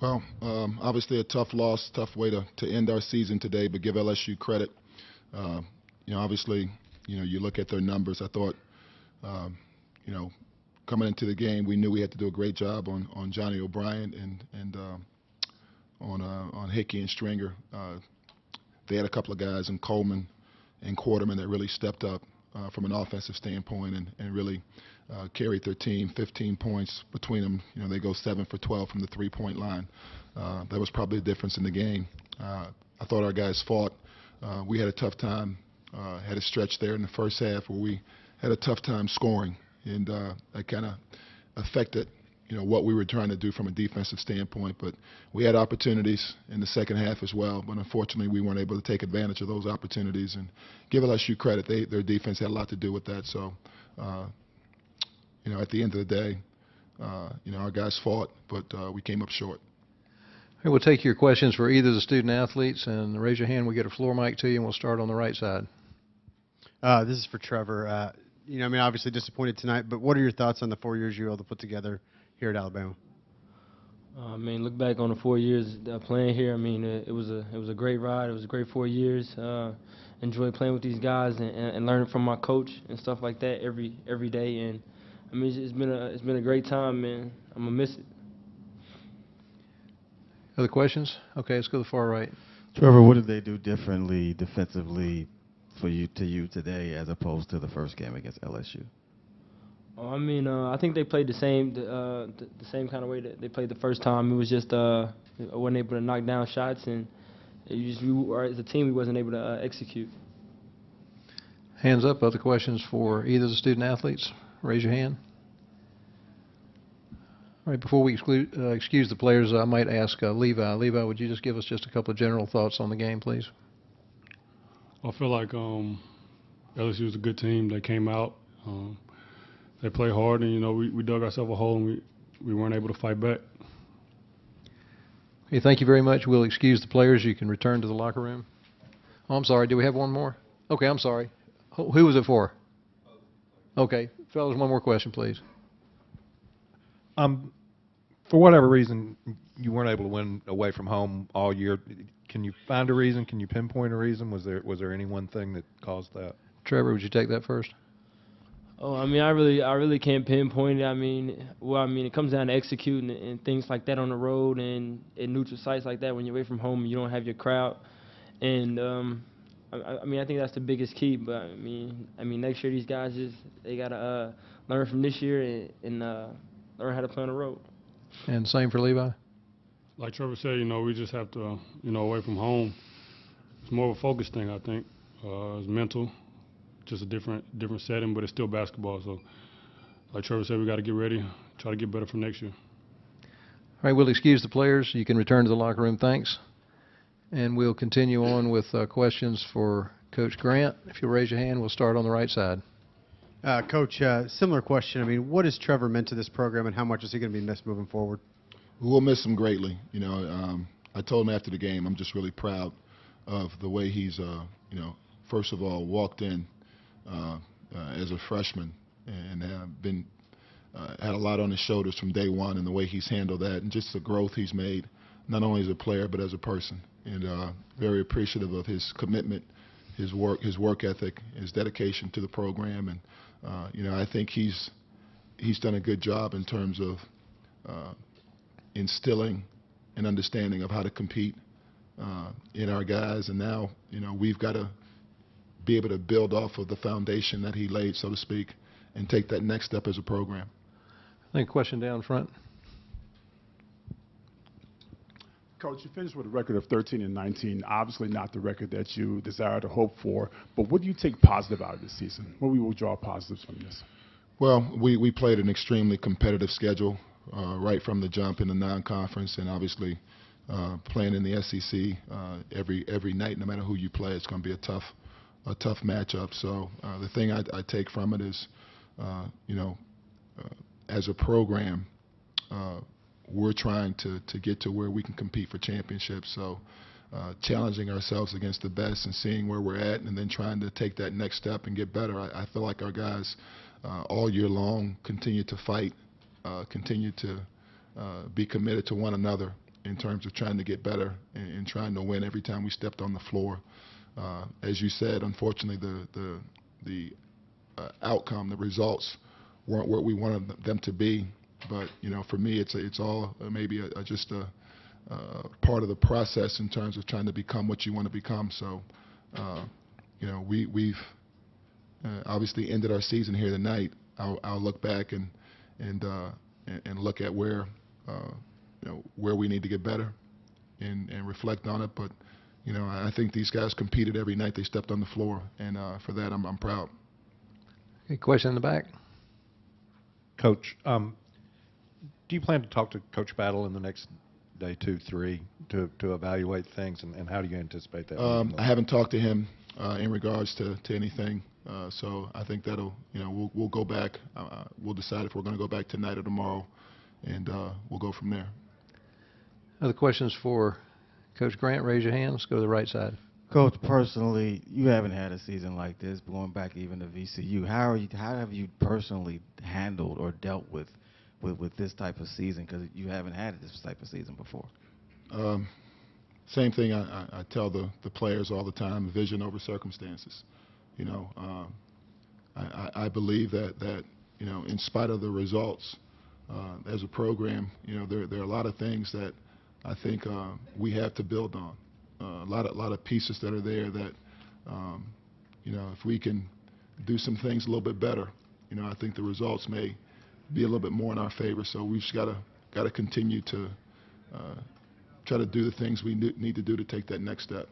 Well, obviously a tough loss, tough way to end our season today, but give LSU credit. Uh, obviously, you look at their numbers. I thought, um, you know, coming into the game, we knew we had to do a great job on Johnny O'Brien and on Hickey and Stringer. They had a couple of guys in Coleman and Quarterman that really stepped up from an offensive standpoint and really carried their team. 15 points between them. They go 7 for 12 from the three-point line. That was probably the difference in the game. I thought our guys fought. We had a tough time. Had a stretch there in the first half where we had a tough time scoring, and that kind of affected what we were trying to do from a defensive standpoint. But we had opportunities in the second half as well, but unfortunately we weren't able to take advantage of those opportunities. And give LSU credit, their defense had a lot to do with that. So at the end of the day, our guys fought, but we came up short. Hey, we'll take your questions for either of the student athletes, and raise your hand. We get a floor mic to you, and we'll start on the right side. This is for Trevor. Obviously disappointed tonight, but what are your thoughts on the 4 years you were able to put together here at Alabama? Look back on the 4 years playing here. It was a great ride. It was a great 4 years. Enjoyed playing with these guys and learning from my coach and stuff like that every day. And it's been a great time, man. I'm gonna miss it. Other questions? Okay, let's go to the far right. Trevor, what did they do differently defensively for you today as opposed to the first game against LSU? I think they played the same kind of way that they played the first time. It was just I wasn't able to knock down shots, and as a team we wasn't able to execute. Hands up. Other questions for either of the student athletes? Raise your hand. All right, before we excuse the players, I might ask Levi. Levi, would you just give us just a couple of general thoughts on the game, please? I feel like LSU is a good team. They came out. They played hard, and, we dug ourselves a hole, and we weren't able to fight back. Okay, thank you very much. We'll excuse the players. You can return to the locker room. Oh, I'm sorry. Do we have one more? Okay, I'm sorry. Who was it for? Okay, fellas, one more question, please. For whatever reason, you weren't able to win away from home all year. Can you find a reason? Can you pinpoint a reason? Was there any one thing that caused that? Trevor, would you take that first? Oh, I really can't pinpoint it. It comes down to executing and things like that on the road and in neutral sites like that. When you're away from home, you don't have your crowd, and I think that's the biggest key. But next year these guys they gotta learn from this year and learn how to play on the road. And same for Levi. Like Trevor said, we just have to, away from home. It's more of a focus thing, I think. It's mental. Just a different setting, but it's still basketball. So, like Trevor said, we got to get ready, try to get better for next year. All right, we'll excuse the players. You can return to the locker room. Thanks. And we'll continue on with questions for Coach Grant. If you'll raise your hand, we'll start on the right side. Coach, similar question. What has Trevor meant to this program, and how much is he going to be missed moving forward? We'll miss him greatly. I told him after the game, I'm just really proud of the way he's, first of all, walked in as a freshman and had a lot on his shoulders from day one, and the way he's handled that and just the growth he's made, not only as a player but as a person. And very appreciative of his commitment, his work ethic, his dedication to the program. And I think he's done a good job in terms of instilling an understanding of how to compete in our guys. And now we've got to be able to build off of the foundation that he laid, so to speak, and take that next step as a program. I think a question down front. Coach, you finished with a record of 13-19. Obviously not the record that you desire to hope for, but what do you take positive out of this season? What we will draw positives from this? Well, we played an extremely competitive schedule right from the jump in the non-conference, and obviously playing in the SEC every night, no matter who you play, it's going to be a tough matchup. So the thing I take from it is, as a program, we're trying to get to where we can compete for championships. So challenging ourselves against the best and seeing where we're at, and then trying to take that next step and get better. I feel like our guys all year long continue to fight, continue to be committed to one another, in terms of trying to get better and trying to win every time we stepped on the floor. As you said, unfortunately, the outcome, the results weren't what we wanted them to be. But for me, it's all maybe just a part of the process in terms of trying to become what you want to become. So, we've obviously ended our season here tonight. I'll look back and look at where where we need to get better and reflect on it. But I think these guys competed every night they stepped on the floor, and for that I'm proud. Okay, question in the back. Coach, do you plan to talk to Coach Battle in the next day, 2, 3, to evaluate things, and how do you anticipate that? I haven't talked to him in regards to anything, so I think that'll we'll go back. We'll decide if we're going to go back tonight or tomorrow, and we'll go from there. Other questions for Coach Grant? Raise your hand. Let's go to the right side. Coach, personally, you haven't had a season like this, going back even to VCU. How have you personally handled or dealt with this type of season? Because you haven't had this type of season before. Same thing I tell the players all the time: vision over circumstances. I believe that in spite of the results, as a program, there are a lot of things that I think we have to build on. A lot of pieces that are there that, if we can do some things a little bit better, I think the results may be a little bit more in our favor. So we've just got to continue to try to do the things we need to do to take that next step.